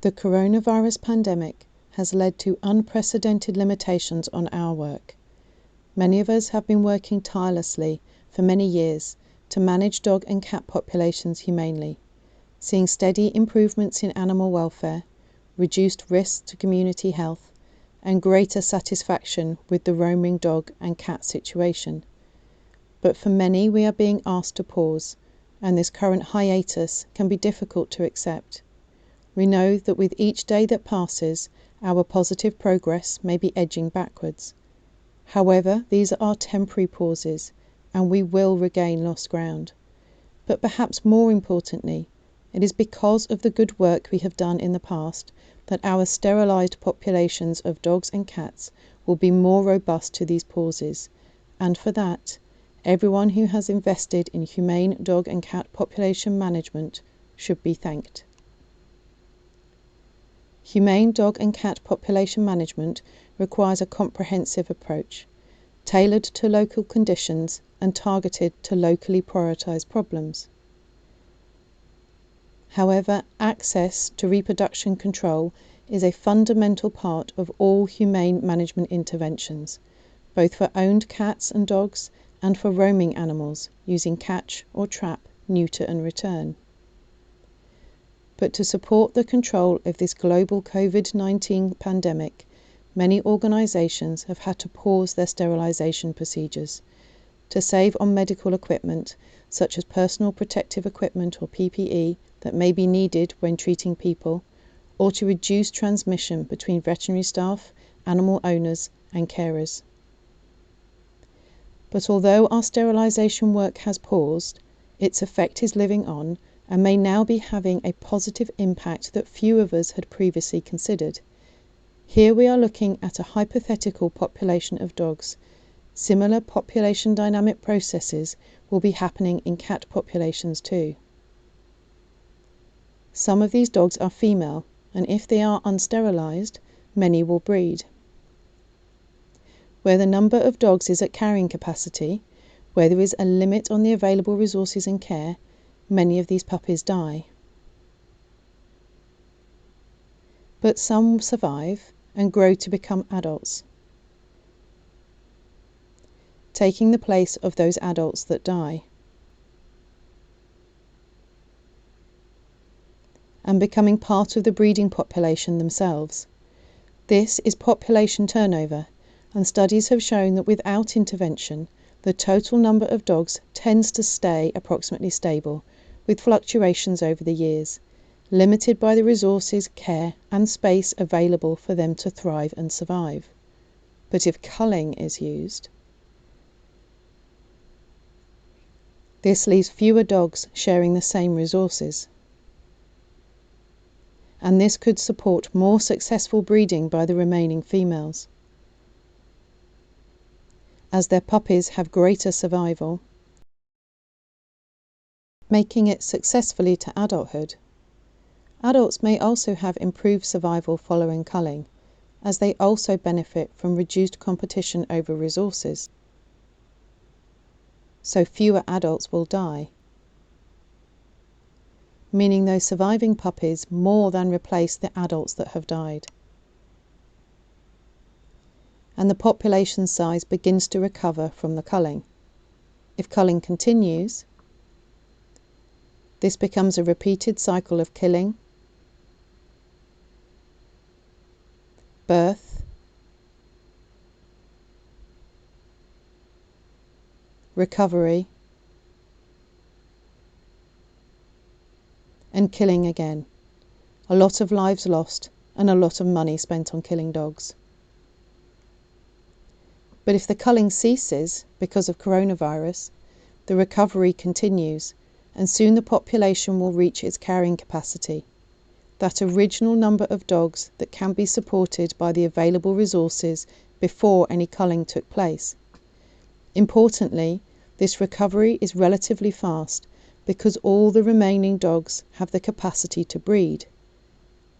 The coronavirus pandemic has led to unprecedented limitations on our work. Many of us have been working tirelessly for many years to manage dog and cat populations humanely, seeing steady improvements in animal welfare, reduced risks to community health, and greater satisfaction with the roaming dog and cat situation. But for many, we are being asked to pause, and this current hiatus can be difficult to accept. We know that with each day that passes, our positive progress may be edging backwards. However, these are temporary pauses, and we will regain lost ground. But perhaps more importantly, it is because of the good work we have done in the past that our sterilised populations of dogs and cats will be more robust to these pauses, and for that, everyone who has invested in humane dog and cat population management should be thanked. Humane dog and cat population management requires a comprehensive approach, tailored to local conditions and targeted to locally prioritised problems. However, access to reproduction control is a fundamental part of all humane management interventions, both for owned cats and dogs and for roaming animals using catch or trap, neuter and return. But to support the control of this global COVID-19 pandemic, many organisations have had to pause their sterilisation procedures to save on medical equipment such as personal protective equipment or PPE that may be needed when treating people, or to reduce transmission between veterinary staff, animal owners and carers. But although our sterilisation work has paused, its effect is living on and may now be having a positive impact that few of us had previously considered. Here we are looking at a hypothetical population of dogs. Similar population dynamic processes will be happening in cat populations too. Some of these dogs are female, and if they are unsterilised, many will breed. Where the number of dogs is at carrying capacity, where there is a limit on the available resources and care, many of these puppies die. But some survive and grow to become adults, taking the place of those adults that die, and becoming part of the breeding population themselves. This is population turnover, and studies have shown that without intervention, the total number of dogs tends to stay approximately stable, with fluctuations over the years, limited by the resources, care and space available for them to thrive and survive. But if culling is used, this leaves fewer dogs sharing the same resources. And this could support more successful breeding by the remaining females, as their puppies have greater survival, making it successfully to adulthood. Adults may also have improved survival following culling, as they also benefit from reduced competition over resources. So fewer adults will die, meaning those surviving puppies more than replace the adults that have died. And the population size begins to recover from the culling. If culling continues, this becomes a repeated cycle of killing, birth, recovery, and killing again. A lot of lives lost and a lot of money spent on killing dogs. But if the culling ceases because of coronavirus, the recovery continues, and soon the population will reach its carrying capacity, that original number of dogs that can be supported by the available resources before any culling took place. Importantly, this recovery is relatively fast because all the remaining dogs have the capacity to breed.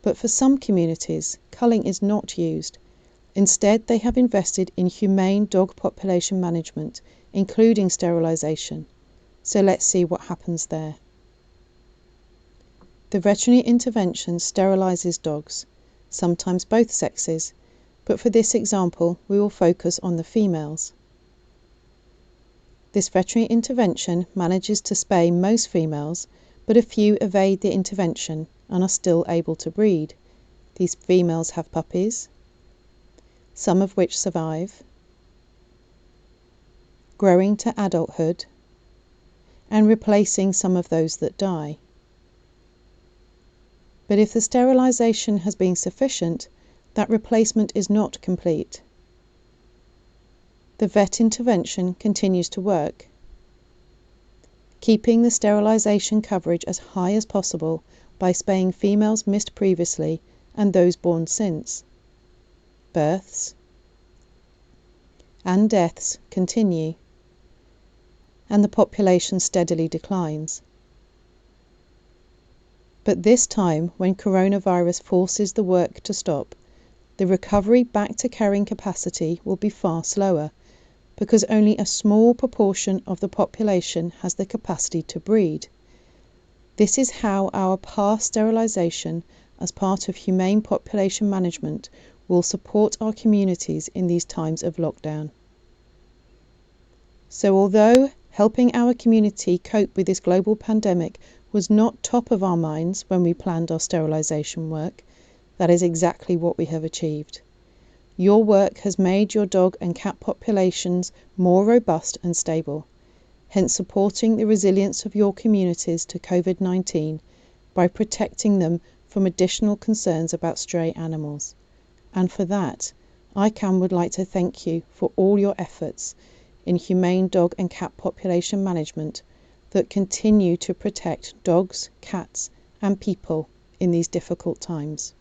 But for some communities, culling is not used. Instead, they have invested in humane dog population management, including sterilisation. So let's see what happens there. The veterinary intervention sterilises dogs, sometimes both sexes, but for this example we will focus on the females. This veterinary intervention manages to spay most females, but a few evade the intervention and are still able to breed. These females have puppies, some of which survive, growing to adulthood, and replacing some of those that die. But if the sterilisation has been sufficient, that replacement is not complete. The vet intervention continues to work, keeping the sterilisation coverage as high as possible by spaying females missed previously and those born since. Births and deaths continue, and the population steadily declines. But this time, when coronavirus forces the work to stop, the recovery back to carrying capacity will be far slower, because only a small proportion of the population has the capacity to breed. This is how our past sterilisation, as part of humane population management, will support our communities in these times of lockdown. So although helping our community cope with this global pandemic was not top of our minds when we planned our sterilisation work, that is exactly what we have achieved. Your work has made your dog and cat populations more robust and stable, hence supporting the resilience of your communities to COVID-19 by protecting them from additional concerns about stray animals. And for that, ICAM would like to thank you for all your efforts in humane dog and cat population management that continue to protect dogs, cats, and people in these difficult times.